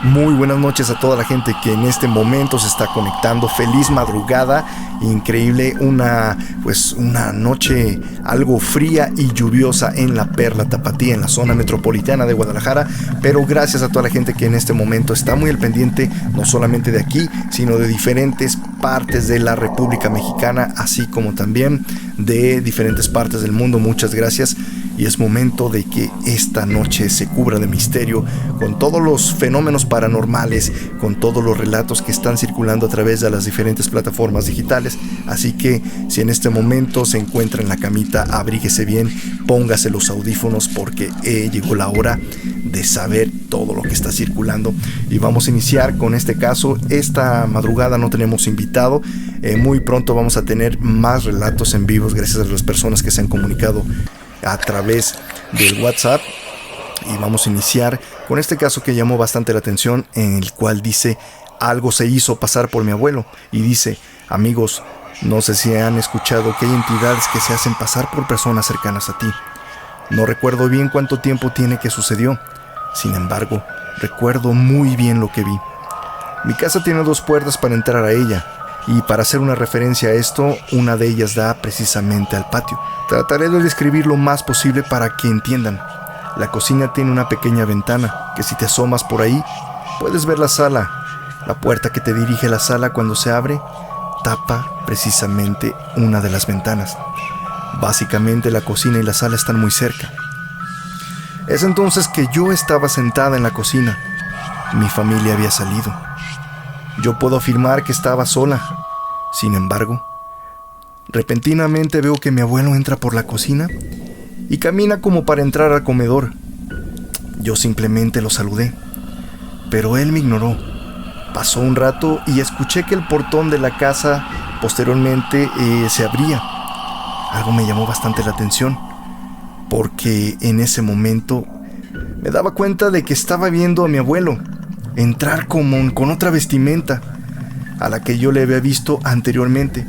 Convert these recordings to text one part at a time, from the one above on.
Muy buenas noches a toda la gente que en este momento se está conectando. Feliz madrugada, increíble, una noche algo fría y lluviosa en la Perla Tapatía, en la zona metropolitana de Guadalajara. Pero gracias a toda la gente que en este momento está muy al pendiente, no solamente de aquí, sino de diferentes partes de la República Mexicana, así como también de diferentes partes del mundo. Muchas gracias. Y es momento de que esta noche se cubra de misterio con todos los fenómenos paranormales, con todos los relatos que están circulando a través de las diferentes plataformas digitales. Así que si en este momento se encuentra en la camita, abríguese bien, póngase los audífonos porque llegó la hora de saber todo lo que está circulando. Y vamos a iniciar con este caso. Esta madrugada no tenemos invitado. Muy pronto vamos a tener más relatos en vivos gracias a las personas que se han comunicado a través del WhatsApp. Y vamos a iniciar con este caso que llamó bastante la atención, en el cual dice: algo se hizo pasar por mi abuelo. Y dice: amigos, no sé si han escuchado que hay entidades que se hacen pasar por personas cercanas a ti. No recuerdo bien cuánto tiempo tiene que sucedió. Sin embargo, recuerdo muy bien lo que vi. Mi casa tiene 2 puertas para entrar a ella, y para hacer una referencia a esto, una de ellas da precisamente al patio. Trataré de describir lo más posible para que entiendan. La cocina tiene una pequeña ventana, que si te asomas por ahí, puedes ver la sala. La puerta que te dirige a la sala, cuando se abre, tapa precisamente una de las ventanas. Básicamente la cocina y la sala están muy cerca. Es entonces que yo estaba sentada en la cocina. Mi familia había salido. Yo puedo afirmar que estaba sola. Sin embargo, repentinamente veo que mi abuelo entra por la cocina y camina como para entrar al comedor. Yo simplemente lo saludé, pero él me ignoró. Pasó un rato y escuché que el portón de la casa posteriormente se abría. Algo me llamó bastante la atención, porque en ese momento me daba cuenta de que estaba viendo a mi abuelo entrar como con otra vestimenta a la que yo le había visto anteriormente.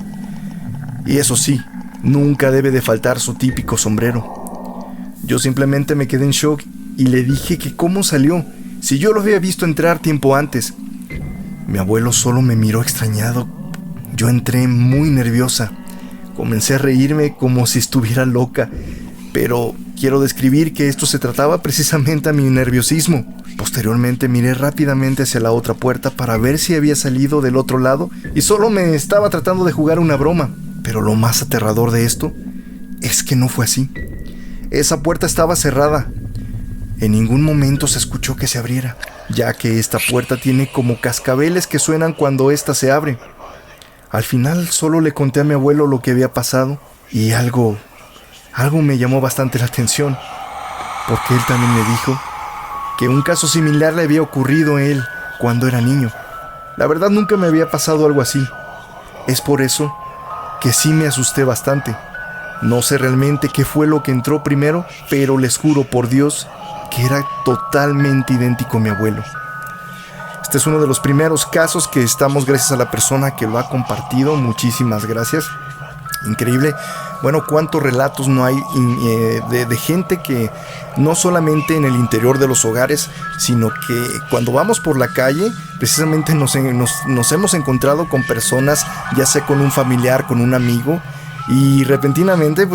Y eso sí, nunca debe de faltar su típico sombrero. Yo simplemente me quedé en shock y le dije que cómo salió, si yo lo había visto entrar tiempo antes. Mi abuelo solo me miró extrañado. Yo entré muy nerviosa. Comencé a reírme como si estuviera loca, pero quiero describir que esto se trataba precisamente a mi nerviosismo. Posteriormente miré rápidamente hacia la otra puerta para ver si había salido del otro lado y solo me estaba tratando de jugar una broma. Pero lo más aterrador de esto es que no fue así. Esa puerta estaba cerrada. En ningún momento se escuchó que se abriera, ya que esta puerta tiene como cascabeles que suenan cuando ésta se abre. Al final solo le conté a mi abuelo lo que había pasado y algo me llamó bastante la atención, porque él también me dijo que un caso similar le había ocurrido a él cuando era niño. La verdad nunca me había pasado algo así. Es por eso que sí me asusté bastante. No sé realmente qué fue lo que entró primero, pero les juro por Dios que era totalmente idéntico a mi abuelo. Este es uno de los primeros casos que estamos gracias a la persona que lo ha compartido. Muchísimas gracias. Increíble. Bueno, cuántos relatos no hay de gente que no solamente en el interior de los hogares, sino que cuando vamos por la calle, precisamente nos hemos encontrado con personas, ya sea con un familiar, con un amigo, y repentinamente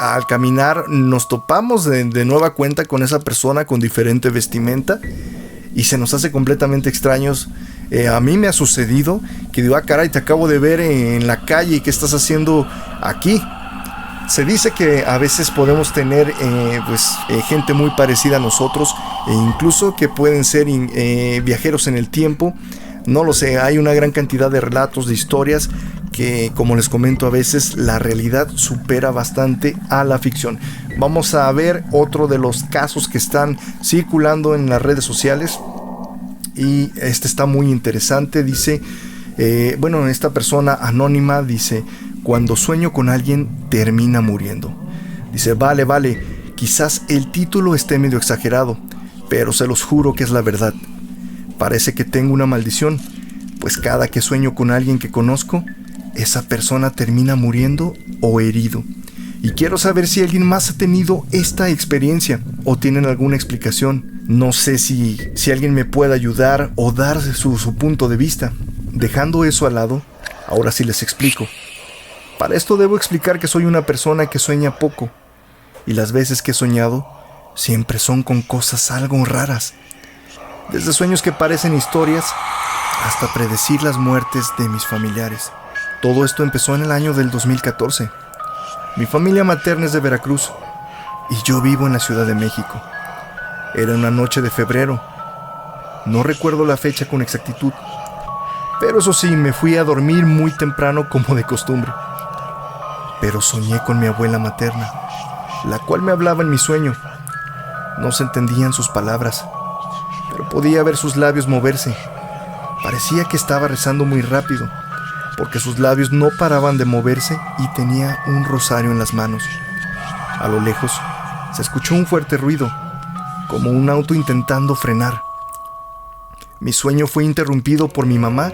al caminar nos topamos de nueva cuenta con esa persona con diferente vestimenta y se nos hace completamente extraños. A mí me ha sucedido que digo: caray, te acabo de ver en la calle, ¿qué estás haciendo aquí? Se dice que a veces podemos tener gente muy parecida a nosotros, e incluso que pueden ser viajeros en el tiempo. No lo sé, hay una gran cantidad de relatos, de historias que, como les comento, a veces la realidad supera bastante a la ficción. Vamos a ver otro de los casos que están circulando en las redes sociales. Y este está muy interesante. Dice, esta persona anónima dice: cuando sueño con alguien termina muriendo. Dice: vale, quizás el título esté medio exagerado, pero se los juro que es la verdad. Parece que tengo una maldición, pues cada que sueño con alguien que conozco, esa persona termina muriendo o herido. Y quiero saber si alguien más ha tenido esta experiencia. o tienen alguna explicación. No sé si alguien me puede ayudar o dar su punto de vista. Dejando eso al lado, ahora sí les explico. Para esto debo explicar que soy una persona que sueña poco, y las veces que he soñado siempre son con cosas algo raras. Desde sueños que parecen historias hasta predecir las muertes de mis familiares. Todo esto empezó en el año del 2014. Mi familia materna es de Veracruz y yo vivo en la Ciudad de México. Era una noche de febrero. No recuerdo la fecha con exactitud, pero eso sí, me fui a dormir muy temprano como de costumbre. Pero soñé con mi abuela materna, la cual me hablaba en mi sueño. No se entendían sus palabras, pero podía ver sus labios moverse. Parecía que estaba rezando muy rápido, porque sus labios no paraban de moverse y tenía un rosario en las manos. A lo lejos se escuchó un fuerte ruido, como un auto intentando frenar. Mi sueño fue interrumpido por mi mamá,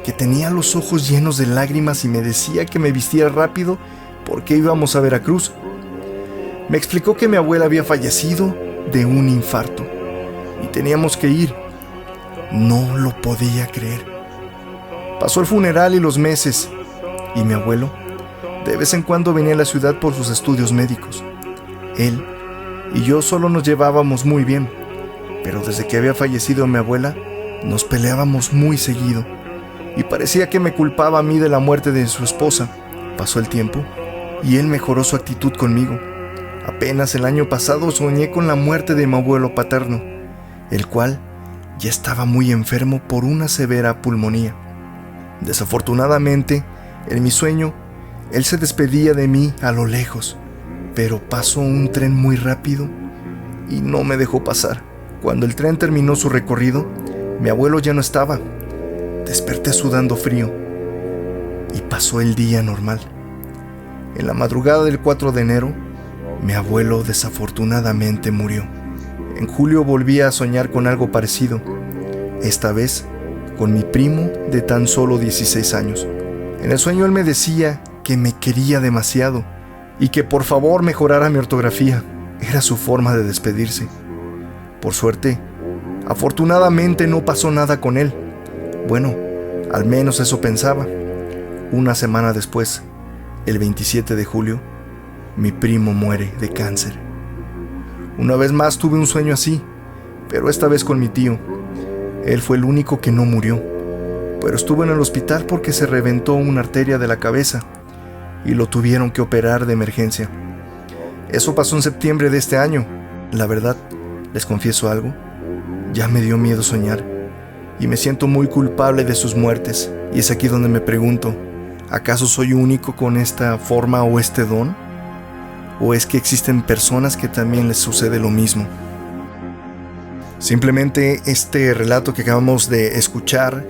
que tenía los ojos llenos de lágrimas y me decía que me vistiera rápido porque íbamos a Veracruz. Me explicó que mi abuela había fallecido de un infarto y teníamos que ir. No lo podía creer. Pasó el funeral y los meses, y mi abuelo de vez en cuando venía a la ciudad por sus estudios médicos. Él y yo solo nos llevábamos muy bien, pero desde que había fallecido mi abuela, nos peleábamos muy seguido, y parecía que me culpaba a mí de la muerte de su esposa. Pasó el tiempo, y él mejoró su actitud conmigo. Apenas el año pasado soñé con la muerte de mi abuelo paterno, el cual ya estaba muy enfermo por una severa pulmonía. Desafortunadamente, en mi sueño, él se despedía de mí a lo lejos, pero pasó un tren muy rápido y no me dejó pasar. Cuando el tren terminó su recorrido, mi abuelo ya no estaba. Desperté sudando frío y pasó el día normal. En la madrugada del 4 de enero, mi abuelo desafortunadamente murió. En julio volví a soñar con algo parecido, esta vez con mi primo de tan solo 16 años. En el sueño él me decía que me quería demasiado y que por favor mejorara mi ortografía. Era su forma de despedirse. Por suerte, afortunadamente no pasó nada con él. Bueno, al menos eso pensaba. Una semana después, el 27 de julio, mi primo muere de cáncer. Una vez más tuve un sueño así, pero esta vez con mi tío. Él fue el único que no murió, pero estuvo en el hospital porque se reventó una arteria de la cabeza y lo tuvieron que operar de emergencia. Eso pasó en septiembre de este año. La verdad, les confieso algo, ya me dio miedo soñar y me siento muy culpable de sus muertes. Y es aquí donde me pregunto, ¿acaso soy único con esta forma o este don? ¿O es que existen personas que también les sucede lo mismo? Simplemente este relato que acabamos de escuchar,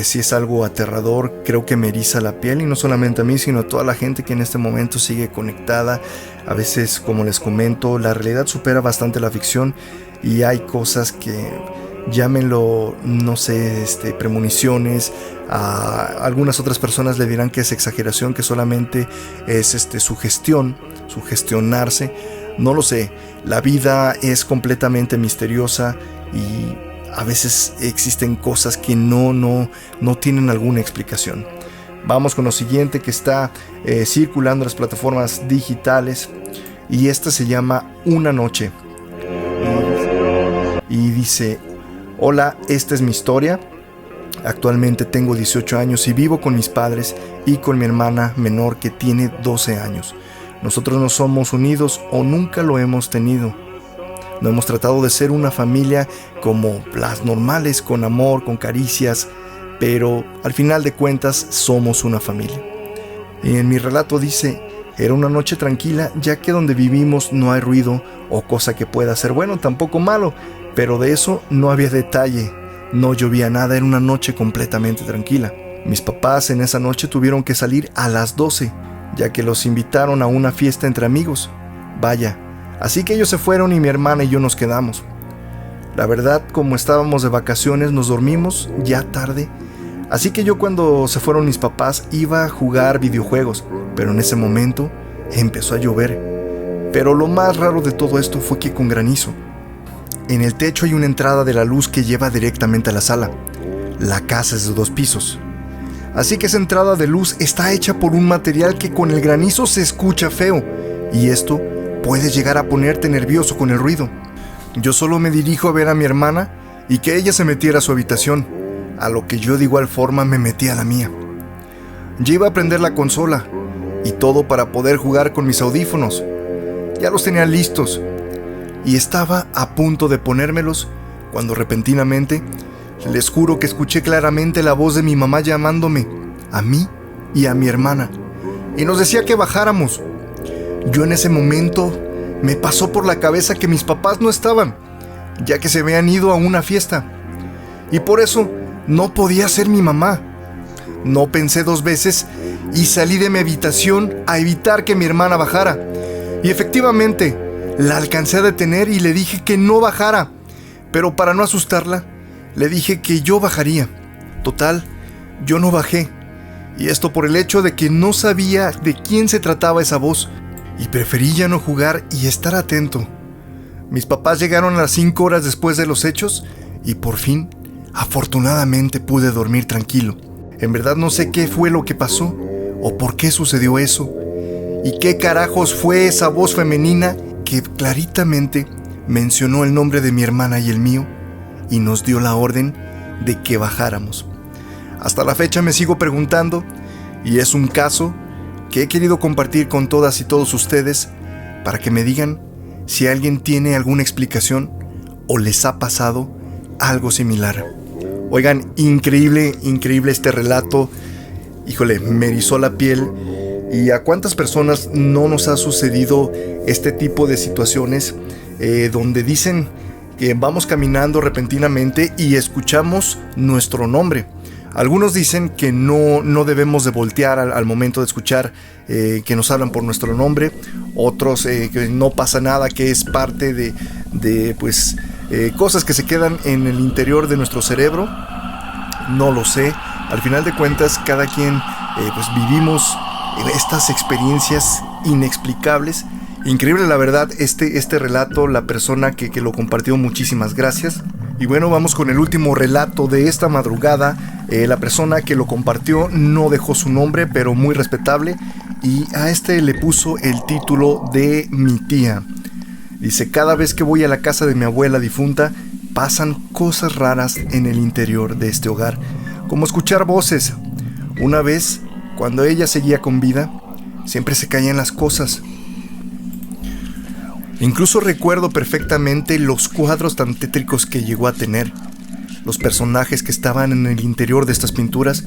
si es algo aterrador, creo que me eriza la piel, y no solamente a mí, sino a toda la gente que en este momento sigue conectada. A veces, como les comento, la realidad supera bastante la ficción y hay cosas que, llámenlo, no sé, premoniciones. A algunas otras personas le dirán que es exageración, que solamente es sugestión, sugestionarse. No lo sé, la vida es completamente misteriosa y a veces existen cosas que no tienen alguna explicación. Vamos con lo siguiente que está circulando en las plataformas digitales, y esta se llama Una Noche. Y dice: hola, esta es mi historia. Actualmente tengo 18 años y vivo con mis padres y con mi hermana menor que tiene 12 años. Nosotros no somos unidos o nunca lo hemos tenido. No hemos tratado de ser una familia como las normales, con amor, con caricias, pero al final de cuentas somos una familia. Y en mi relato dice: era una noche tranquila, ya que donde vivimos no hay ruido o cosa que pueda ser bueno, tampoco malo, pero de eso no había detalle. No llovía nada, era una noche completamente tranquila. Mis papás en esa noche tuvieron que salir a las 12, ya que los invitaron a una fiesta entre amigos. Vaya, así que ellos se fueron y mi hermana y yo nos quedamos. La verdad, como estábamos de vacaciones, nos dormimos ya tarde, así que yo, cuando se fueron mis papás, iba a jugar videojuegos, pero en ese momento empezó a llover. Pero lo más raro de todo esto fue que con granizo. En el techo hay una entrada de la luz que lleva directamente a la sala. La casa es de 2 pisos. Así que esa entrada de luz está hecha por un material que con el granizo se escucha feo. Y esto puede llegar a ponerte nervioso con el ruido. Yo solo me dirijo a ver a mi hermana y que ella se metiera a su habitación, a lo que yo de igual forma me metí a la mía. Ya iba a prender la consola y todo para poder jugar con mis audífonos. Ya los tenía listos y estaba a punto de ponérmelos cuando repentinamente les juro que escuché claramente la voz de mi mamá llamándome a mí y a mi hermana y nos decía que bajáramos. Yo en ese momento me pasó por la cabeza que mis papás no estaban, ya que se habían ido a una fiesta y por eso no podía ser mi mamá. No pensé 2 veces y salí de mi habitación a evitar que mi hermana bajara. Y efectivamente, la alcancé a detener y le dije que no bajara. Pero para no asustarla, le dije que yo bajaría. Total, yo no bajé. Y esto por el hecho de que no sabía de quién se trataba esa voz. Y preferí ya no jugar y estar atento. Mis papás llegaron a las 5 horas después de los hechos y por fin, afortunadamente pude dormir tranquilo. En verdad no sé qué fue lo que pasó o por qué sucedió eso y qué carajos fue esa voz femenina que claritamente mencionó el nombre de mi hermana y el mío y nos dio la orden de que bajáramos. Hasta la fecha me sigo preguntando y es un caso que he querido compartir con todas y todos ustedes para que me digan si alguien tiene alguna explicación o les ha pasado algo similar. Oigan, increíble este relato. Híjole, me erizó la piel. ¿Y a cuántas personas no nos ha sucedido este tipo de situaciones donde dicen que vamos caminando repentinamente y escuchamos nuestro nombre? Algunos dicen que no debemos de voltear al momento de escuchar que nos hablan por nuestro nombre. Otros que no pasa nada, que es parte de cosas que se quedan en el interior de nuestro cerebro. No lo sé. Al final de cuentas, cada quien vivimos estas experiencias inexplicables. Increíble, la verdad, este relato, la persona que lo compartió, muchísimas gracias. Y bueno, vamos con el último relato de esta madrugada. La persona que lo compartió no dejó su nombre, pero muy respetable, y a este le puso el título de Mi tía. Dice: cada vez que voy a la casa de mi abuela difunta, pasan cosas raras en el interior de este hogar, como escuchar voces. Una vez, cuando ella seguía con vida, siempre se caían las cosas. Incluso recuerdo perfectamente los cuadros tan tétricos que llegó a tener. Los personajes que estaban en el interior de estas pinturas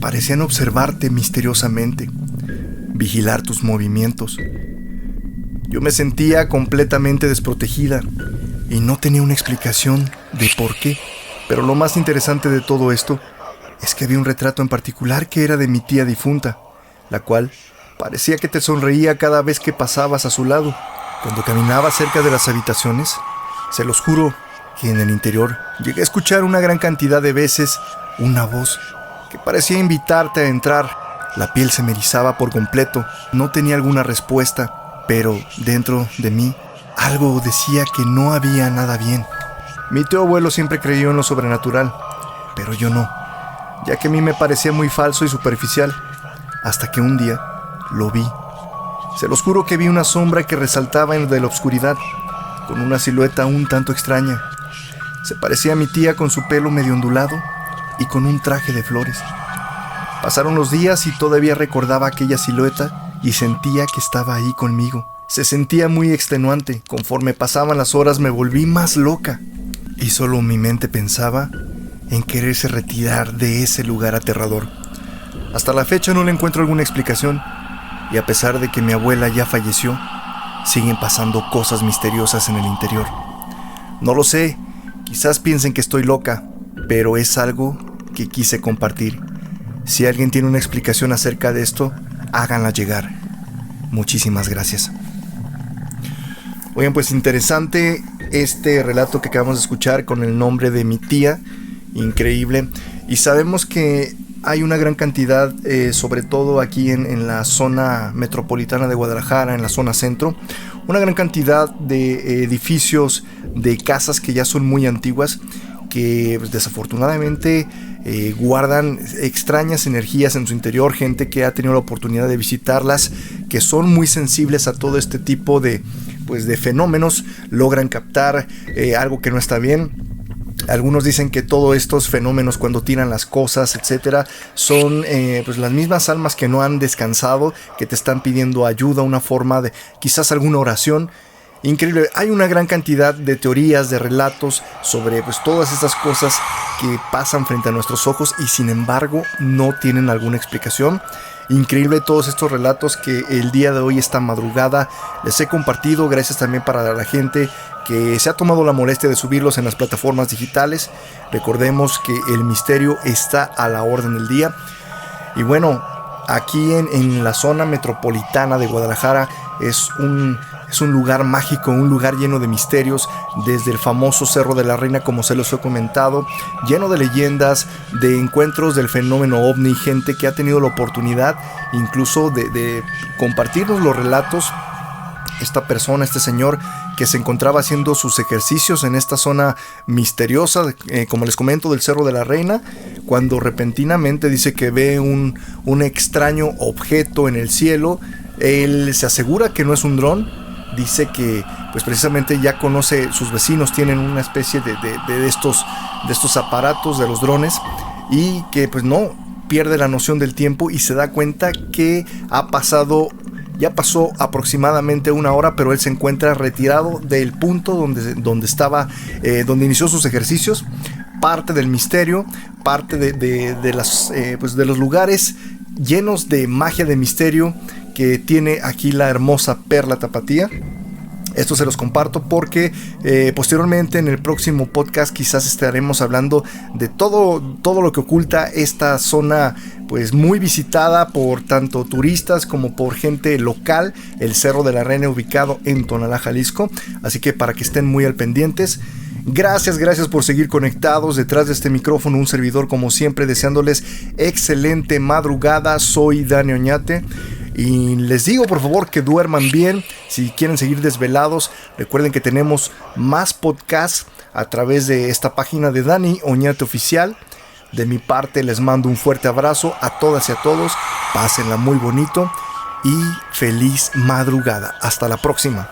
parecían observarte misteriosamente, vigilar tus movimientos. Yo me sentía completamente desprotegida y no tenía una explicación de por qué. Pero lo más interesante de todo esto es que había un retrato en particular que era de mi tía difunta, la cual parecía que te sonreía cada vez que pasabas a su lado. Cuando caminaba cerca de las habitaciones, se los juro que en el interior llegué a escuchar una gran cantidad de veces una voz que parecía invitarte a entrar. La piel se me erizaba por completo. No tenía alguna respuesta, pero dentro de mí algo decía que no había nada bien. Mi tío abuelo siempre creyó en lo sobrenatural, pero yo no, ya que a mí me parecía muy falso y superficial, hasta que un día lo vi. Se los juro que vi una sombra que resaltaba en de la oscuridad, con una silueta un tanto extraña. Se parecía a mi tía con su pelo medio ondulado y con un traje de flores. Pasaron los días y todavía recordaba aquella silueta y sentía que estaba ahí conmigo. Se sentía muy extenuante. Conforme pasaban las horas me volví más loca y solo mi mente pensaba en quererse retirar de ese lugar aterrador. Hasta la fecha no le encuentro alguna explicación. Y a pesar de que mi abuela ya falleció, siguen pasando cosas misteriosas en el interior. No lo sé, quizás piensen que estoy loca, pero es algo que quise compartir. Si alguien tiene una explicación acerca de esto, háganla llegar. Muchísimas gracias. Oigan, pues interesante este relato que acabamos de escuchar con el nombre de mi tía. Increíble. Y sabemos que hay una gran cantidad, sobre todo aquí en la zona metropolitana de Guadalajara, en la zona centro, una gran cantidad de edificios, de casas que ya son muy antiguas, que pues, desafortunadamente guardan extrañas energías en su interior, gente que ha tenido la oportunidad de visitarlas, que son muy sensibles a todo este tipo de fenómenos, logran captar algo que no está bien. Algunos dicen que todos estos fenómenos, cuando tiran las cosas, etcétera, son pues las mismas almas que no han descansado, que te están pidiendo ayuda, una forma de quizás alguna oración. Increíble, hay una gran cantidad de teorías, de relatos sobre pues todas estas cosas que pasan frente a nuestros ojos y sin embargo no tienen alguna explicación. Increíble todos estos relatos que el día de hoy, esta madrugada, les he compartido. Gracias también para la gente que se ha tomado la molestia de subirlos en las plataformas digitales. Recordemos que el misterio está a la orden del día. Y bueno, aquí en la zona metropolitana de Guadalajara es un lugar mágico, un lugar lleno de misterios, desde el famoso Cerro de la Reina, como se los he comentado, lleno de leyendas, de encuentros del fenómeno ovni, gente que ha tenido la oportunidad incluso de compartirnos los relatos. Esta persona, este señor que se encontraba haciendo sus ejercicios en esta zona misteriosa, como les comento, del Cerro de la Reina, cuando repentinamente dice que ve un extraño objeto en el cielo. Él se asegura que no es un dron. Dice que pues precisamente ya conoce, sus vecinos tienen una especie de estos aparatos, de los drones, y que pues no pierde la noción del tiempo y se da cuenta que ya pasó aproximadamente una hora, pero él se encuentra retirado del punto donde estaba, donde inició sus ejercicios. Parte del misterio, parte de los lugares llenos de magia, de misterio que tiene aquí la hermosa Perla Tapatía. Esto se los comparto porque posteriormente en el próximo podcast quizás estaremos hablando de todo lo que oculta esta zona, pues muy visitada por tanto turistas como por gente local, el Cerro de la Reina, ubicado en Tonalá, Jalisco. Así que para que estén muy al pendientes. Gracias por seguir conectados detrás de este micrófono. Un servidor, como siempre, deseándoles excelente madrugada. Soy Dani Oñate. Y les digo, por favor, que duerman bien. Si quieren seguir desvelados, recuerden que tenemos más podcasts a través de esta página de Dani Oñate Oficial. De mi parte, les mando un fuerte abrazo a todas y a todos. Pásenla muy bonito y feliz madrugada. Hasta la próxima.